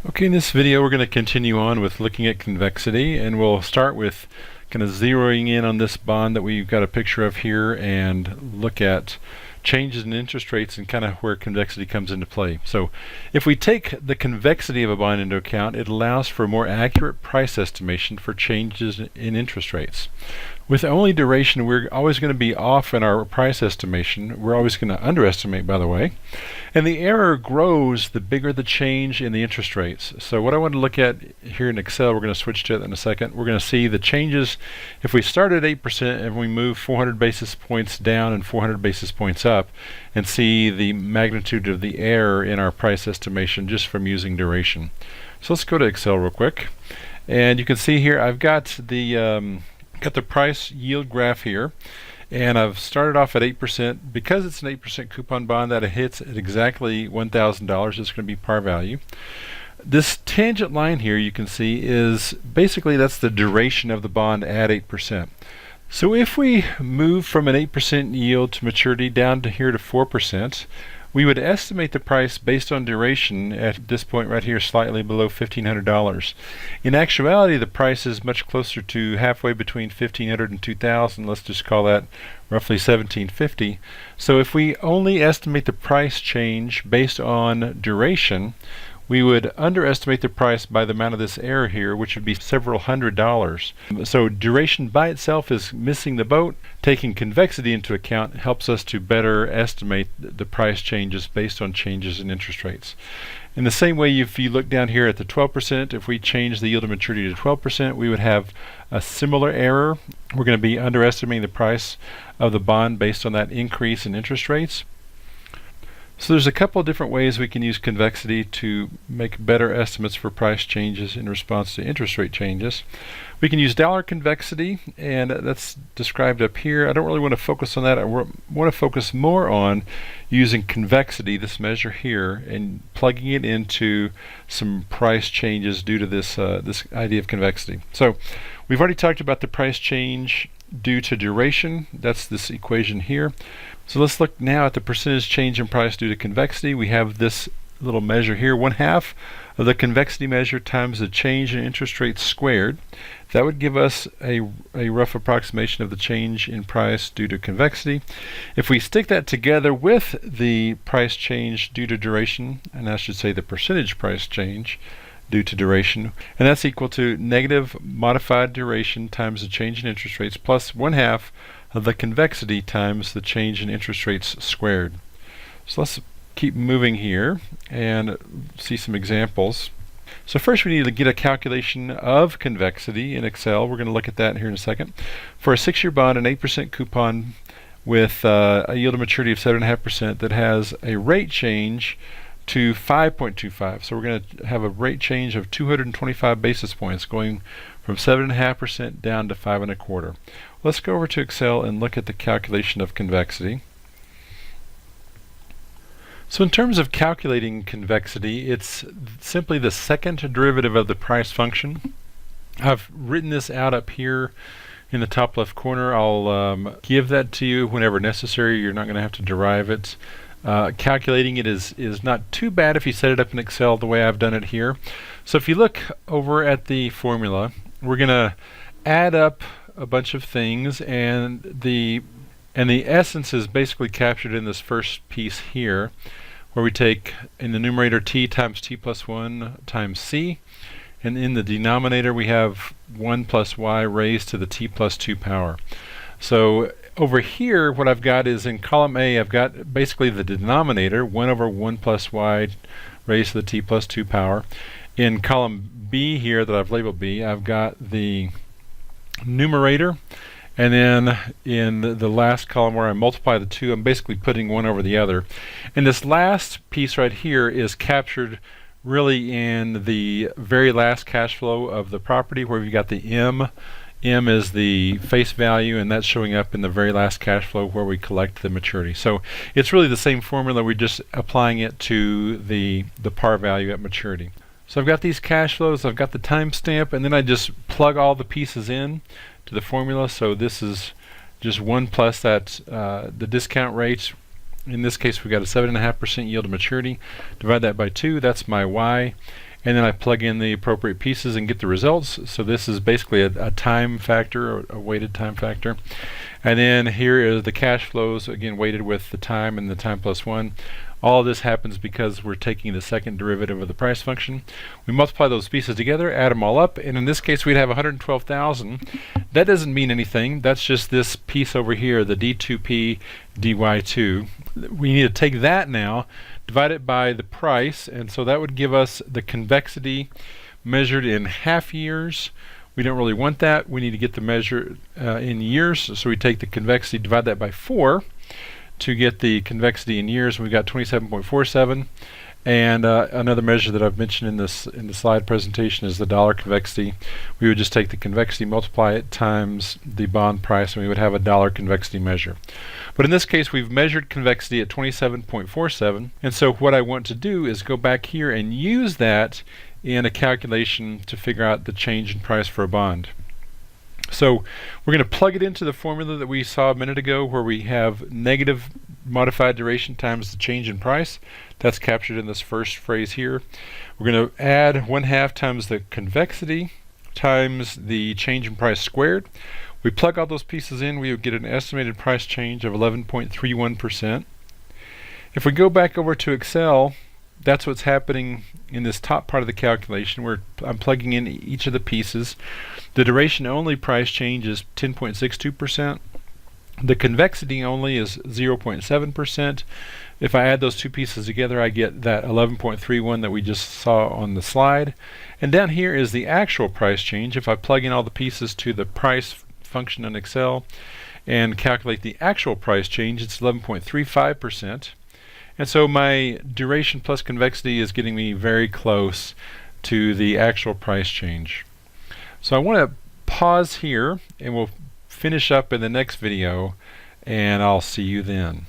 Okay, in this video we're going to continue on with looking at convexity, and we'll start with kind of zeroing in on this bond that we've got a picture of here and look at changes in interest rates and kind of where convexity comes into play. So if we take the convexity of a bond into account, it allows for a more accurate price estimation for changes in interest rates. With only duration, we're always going to be off in our price estimation. We're always going to underestimate, by the way. And the error grows the bigger the change in the interest rates. So what I want to look at here in Excel, we're going to switch to it in a second. We're going to see the changes. If we start at 8% and we move 400 basis points down and 400 basis points up, and see the magnitude of the error in our price estimation just from using duration. So let's go to Excel real quick. And you can see here I've got the price yield graph here, and I've started off at 8%. Because it's an 8% coupon bond, that it hits at exactly $1,000. It's going to be par value. This tangent line here, you can see, is basically that's the duration of the bond at 8%. So if we move from an 8% yield to maturity down to here to 4%, we would estimate the price based on duration at this point right here slightly below $1,500. In actuality, the price is much closer to halfway between $1,500 and $2,000. Let's just call that roughly $1,750. So if we only estimate the price change based on duration, we would underestimate the price by the amount of this error here, which would be several $100s. So duration by itself is missing the boat. Taking convexity into account helps us to better estimate the price changes based on changes in interest rates. In the same way, if you look down here at the 12%, if we change the yield to maturity to 12%, we would have a similar error. We're going to be underestimating the price of the bond based on that increase in interest rates. So there's a couple of different ways we can use convexity to make better estimates for price changes in response to interest rate changes. We can use dollar convexity, and that's described up here. I don't really want to focus on that. I want to focus more on using convexity, this measure here, and plugging it into some price changes due to this idea of convexity. So we've already talked about the price change due to duration. That's this equation here. So let's look now at the percentage change in price due to convexity. We have this little measure here, 1/2 of the convexity measure times the change in interest rates squared. That would give us a rough approximation of the change in price due to convexity. If we stick that together with the price change due to duration, and I should say the percentage price change due to duration, and that's equal to negative modified duration times the change in interest rates plus 1/2 of the convexity times the change in interest rates squared. So let's keep moving here and see some examples. So first we need to get a calculation of convexity in Excel. We're going to look at that here in a second. For a 6-year bond, an 8% coupon with a yield to maturity of 7.5% that has a rate change to 5.25. So we're going to have a rate change of 225 basis points going from 7.5% down to 5.25. Let's go over to Excel and look at the calculation of convexity. So in terms of calculating convexity, it's simply the second derivative of the price function. I've written this out up here in the top left corner. I'll give that to you whenever necessary. You're not going to have to derive it. Calculating it is not too bad if you set it up in Excel the way I've done it here. So if you look over at the formula, we're going to add up a bunch of things, and the essence is basically captured in this first piece here, where we take in the numerator t times t plus 1 times c, and in the denominator we have 1 plus y raised to the t plus 2 power. So over here what I've got is in column A, I've got basically the denominator 1 over 1 plus y raised to the t plus 2 power. In column B here that I've labeled B, I've got the numerator, and then in the last column where I multiply the two, I'm basically putting one over the other. And this last piece right here is captured really in the very last cash flow of the property, where we've got the M. M is the face value, and that's showing up in the very last cash flow where we collect the maturity. So it's really the same formula, we're just applying it to the par value at maturity. So I've got these cash flows, I've got the timestamp, and then I just plug all the pieces in to the formula. So this is just 1 plus that the discount rate. In this case, we've got a 7.5% yield to maturity. Divide that by 2, that's my y. and then I plug in the appropriate pieces and get the results. So this is basically a time factor, or a weighted time factor. And then here is the cash flows, again weighted with the time and the time plus 1. All of this happens because we're taking the second derivative of the price function. We multiply those pieces together, add them all up, and in this case we'd have 112,000. That doesn't mean anything. That's just this piece over here, the D2P dy2. We need to take that now, divide it by the price, and so that would give us the convexity measured in half years. We don't really want that. We need to get the measure in years, so we take the convexity, divide that by 4 to get the convexity in years. We've got 27.47, and another measure that I've mentioned in the slide presentation is the dollar convexity. We would just take the convexity, multiply it times the bond price, and we would have a dollar convexity measure. But in this case we've measured convexity at 27.47, and so what I want to do is go back here and use that in a calculation to figure out the change in price for a bond. So we're going to plug it into the formula that we saw a minute ago, where we have negative modified duration times the change in price. That's captured in this first phrase here. We're going to add 1/2 times the convexity times the change in price squared. We plug all those pieces in, we would get an estimated price change of 11.31%. If we go back over to Excel, that's what's happening in this top part of the calculation, where I'm plugging in each of the pieces. The duration only price change is 10.62%. The convexity only is 0.7%. If I add those two pieces together, I get that 11.31 that we just saw on the slide. And down here is the actual price change. If I plug in all the pieces to the price function in Excel and calculate the actual price change, it's 11.35%. And so my duration plus convexity is getting me very close to the actual price change. So I want to pause here, and we'll finish up in the next video, and I'll see you then.